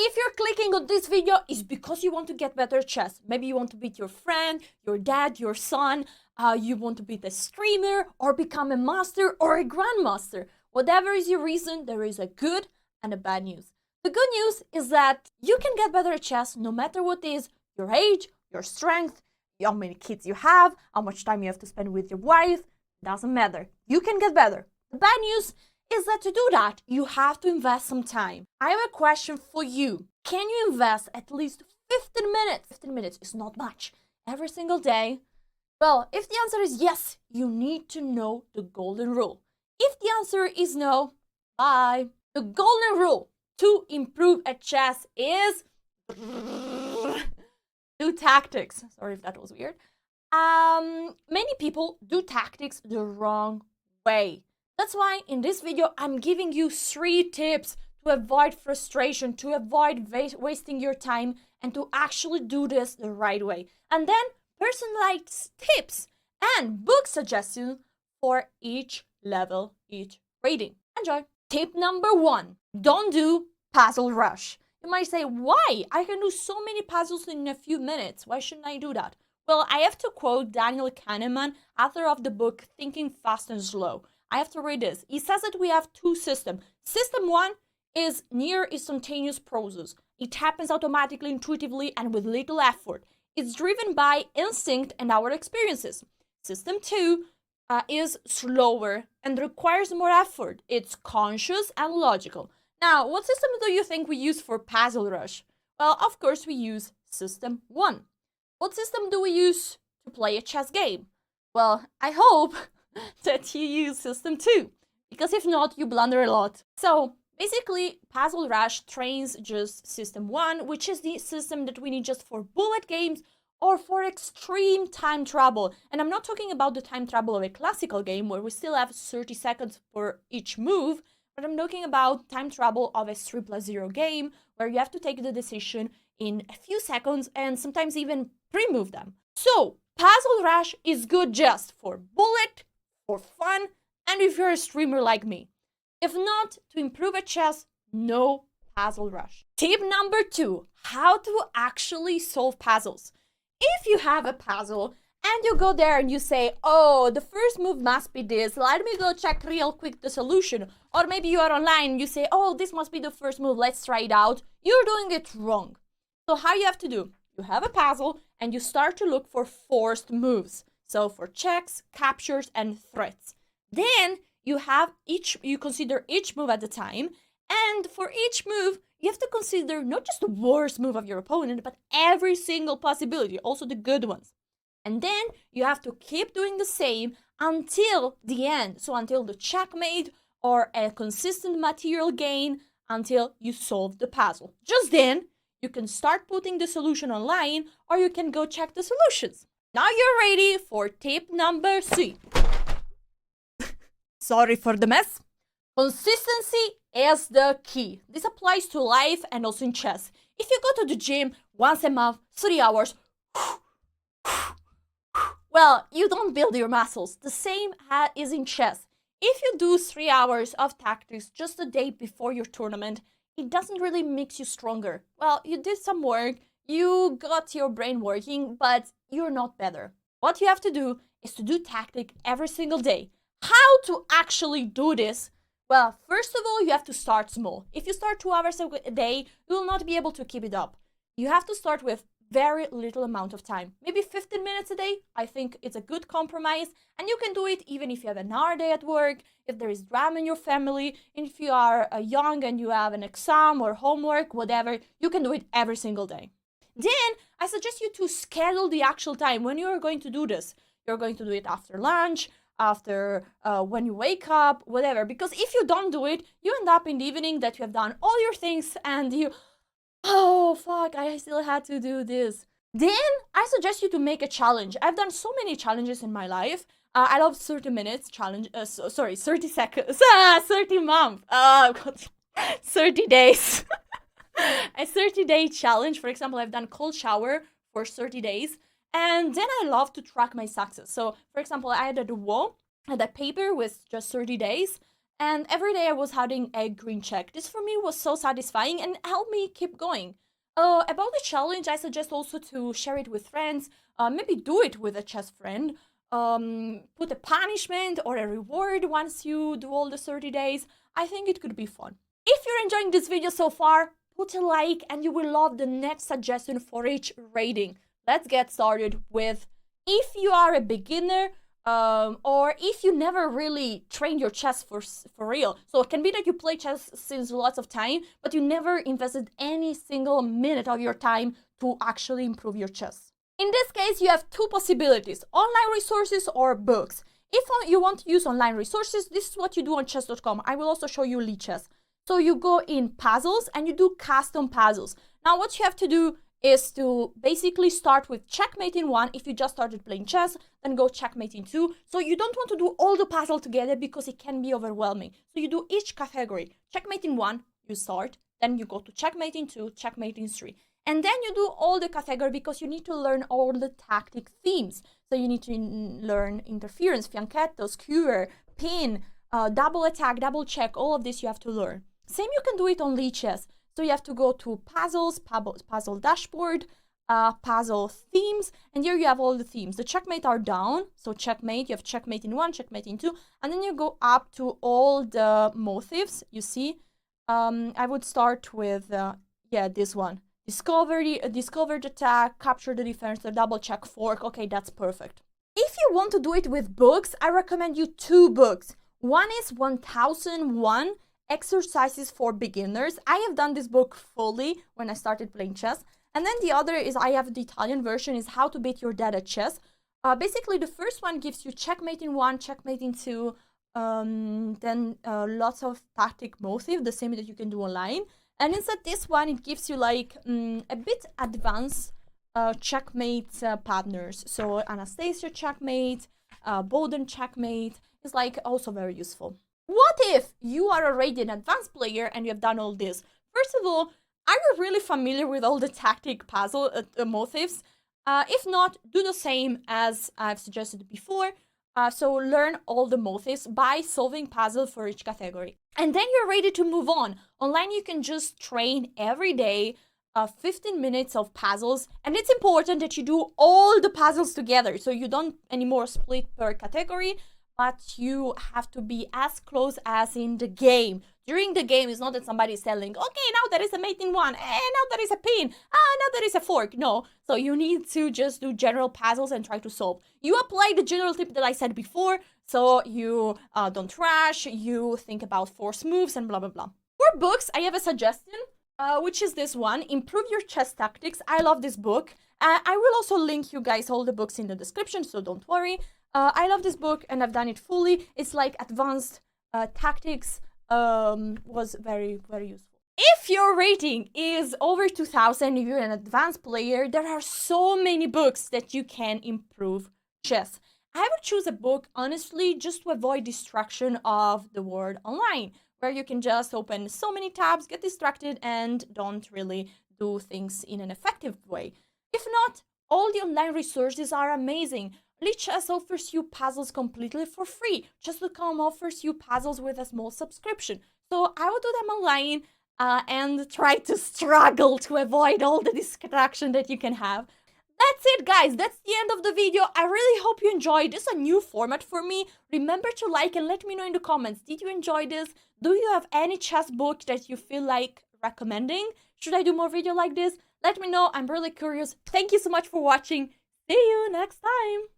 If you're clicking on this video, it's because you want to get better at chess. Maybe you want to beat your friend, your dad, your son, you want to beat a streamer, or become a master or a grandmaster. Whatever is your reason, there is a good and a bad news. The good news is that you can get better at chess no matter what is your age, your strength, how many kids you have, how much time you have to spend with your wife. Doesn't matter. You can get better. The bad news is that to do that, you have to invest some time. I have a question for you. Can you invest at least 15 minutes? 15 minutes is not much. Every single day? Well, if the answer is yes, you need to know the golden rule. If the answer is no, bye. The golden rule to improve at chess is do tactics. Sorry if that was weird. Many people do tactics the wrong way. That's why in this video, I'm giving you 3 tips to avoid frustration, to avoid wasting your time, and to actually do this the right way. And then personalized tips and book suggestions for each level, each rating. Enjoy! Tip number 1, don't do puzzle rush. You might say, why? I can do so many puzzles in a few minutes. Why shouldn't I do that? Well, I have to quote Daniel Kahneman, author of the book Thinking Fast and Slow. I have to read this. He says that we have 2 systems. System 1 is near instantaneous process. It happens automatically, intuitively, and with little effort. It's driven by instinct and our experiences. System 2 is slower and requires more effort. It's conscious and logical. Now, what system do you think we use for puzzle rush? Well, of course, we use system 1. What system do we use to play a chess game? Well, I hope that you use system 2, because if not, you blunder a lot. So basically, puzzle rush trains just system 1, which is the system that we need just for bullet games or for extreme time trouble. And I'm not talking about the time trouble of a classical game where we still have 30 seconds for each move, but I'm talking about time trouble of a 3+0 game where you have to take the decision in a few seconds and sometimes even pre-move them. So puzzle rush is good just for bullet, for fun, and if you're a streamer like me. If not, to improve at chess, no puzzle rush. Tip number 2, how to actually solve puzzles. If you have a puzzle and you go there and you say, oh, the first move must be this, let me go check real quick the solution. Or maybe you are online and you say, oh, this must be the first move, let's try it out. You're doing it wrong. So how you have to do? You have a puzzle and you start to look for forced moves. So for checks, captures, and threats. Then you consider each move at a time. And for each move, you have to consider not just the worst move of your opponent, but every single possibility, also the good ones. And then you have to keep doing the same until the end. So until the checkmate or a consistent material gain, until you solve the puzzle. Just then, you can start putting the solution online, or you can go check the solutions. Now you're ready for tip number 3. Sorry for the mess. Consistency is the key. This applies to life and also in chess. If you go to the gym once a month, 3 hours, well, you don't build your muscles. The same is in chess. If you do 3 hours of tactics just a day before your tournament, it doesn't really make you stronger. Well, you did some work, you got your brain working, but you're not better. What you have to do is to do tactic every single day. How to actually do this? Well, first of all, you have to start small. If you start 2 hours a day, you will not be able to keep it up. You have to start with very little amount of time. Maybe 15 minutes a day. I think it's a good compromise. And you can do it even if you have an hard day at work, if there is drama in your family, if you are young and you have an exam or homework, whatever, you can do it every single day. Then I suggest you to schedule the actual time when you are going to do this. You're going to do it after lunch, after when you wake up, whatever. Because if you don't do it, you end up in the evening that you have done all your things and you, oh fuck, I still had to do this. Then I suggest you to make a challenge. I've done so many challenges in my life. I love 30 minutes challenge, 30 seconds, 30 months, 30 days. A 30-day challenge. For example, I've done cold shower for 30 days. And then I love to track my success. So, for example, I had a wall, I had a paper with just 30 days. and every day I was having a green check. This for me was so satisfying and helped me keep going. About the challenge, I suggest also to share it with friends, maybe do it with a chess friend, put a punishment or a reward once you do all the 30 days. I think it could be fun. If you're enjoying this video so far, put a like and you will love the next suggestion for each rating. Let's get started with, if you are a beginner, or if you never really trained your chess for real. So it can be that you play chess since lots of time, but you never invested any single minute of your time to actually improve your chess. In this case, you have two possibilities: online resources or books. If you want to use online resources, this is what you do on chess.com. I will also show you Lichess. So you go in puzzles and you do custom puzzles. Now what you have to do is to basically start with checkmate in 1 if you just started playing chess, then go checkmate in 2. So you don't want to do all the puzzle together because it can be overwhelming. So you do each category. Checkmate in 1, you start, then you go to checkmate in 2, checkmate in 3. And then you do all the category because you need to learn all the tactic themes. So you need to learn interference, fianchetto, skewer, pin, double attack, double check, all of this you have to learn. Same you can do it on Lichess. So you have to go to puzzles, puzzle dashboard, puzzle themes, and here you have all the themes. The checkmate are down, so checkmate, you have checkmate in 1, checkmate in 2, and then you go up to all the motifs, you see. I would start with, this one. Discovered attack, capture the defense, the double check, fork. Okay, that's perfect. If you want to do it with books, I recommend you 2 books. One is 1001 Exercises for Beginners. I have done this book fully when I started playing chess. And then the other is, I have the Italian version, is How to Beat Your Dad at Chess. Basically, the first one gives you checkmate in 1, checkmate in 2, then lots of tactic motif, the same that you can do online. And instead this one, it gives you like a bit advanced checkmate partners. So Anastasia checkmate, Boden checkmate is like also very useful. What if you are already an advanced player and you have done all this? First of all, are you really familiar with all the tactic puzzle motifs? If not, do the same as I've suggested before. So learn all the motifs by solving puzzle for each category. And then you're ready to move on. Online you can just train every day 15 minutes of puzzles, and it's important that you do all the puzzles together, so you don't anymore split per category, but you have to be as close as in the game. During the game, it's not that somebody is telling, okay, now there is a mate in 1, now there is a pin, now there is a fork. No, so you need to just do general puzzles and try to solve. You apply the general tip that I said before, so you don't rush, you think about force moves and blah, blah, blah. For books, I have a suggestion, which is this one, Improve Your Chess Tactics. I love this book. I will also link you guys all the books in the description, so don't worry. I love this book and I've done it fully. It's like advanced tactics, was very, very useful. If your rating is over 2000, you're an advanced player, there are so many books that you can improve chess. I would choose a book, honestly, just to avoid distraction of the world online, where you can just open so many tabs, get distracted, and don't really do things in an effective way. If not, all the online resources are amazing. Lichess offers you puzzles completely for free. Chess.com offers you puzzles with a small subscription. So I would do them online and try to struggle to avoid all the distraction that you can have. That's it, guys. That's the end of the video. I really hope you enjoyed. This is a new format for me. Remember to like and let me know in the comments. Did you enjoy this? Do you have any chess book that you feel like recommending? Should I do more video like this? Let me know. I'm really curious. Thank you so much for watching. See you next time.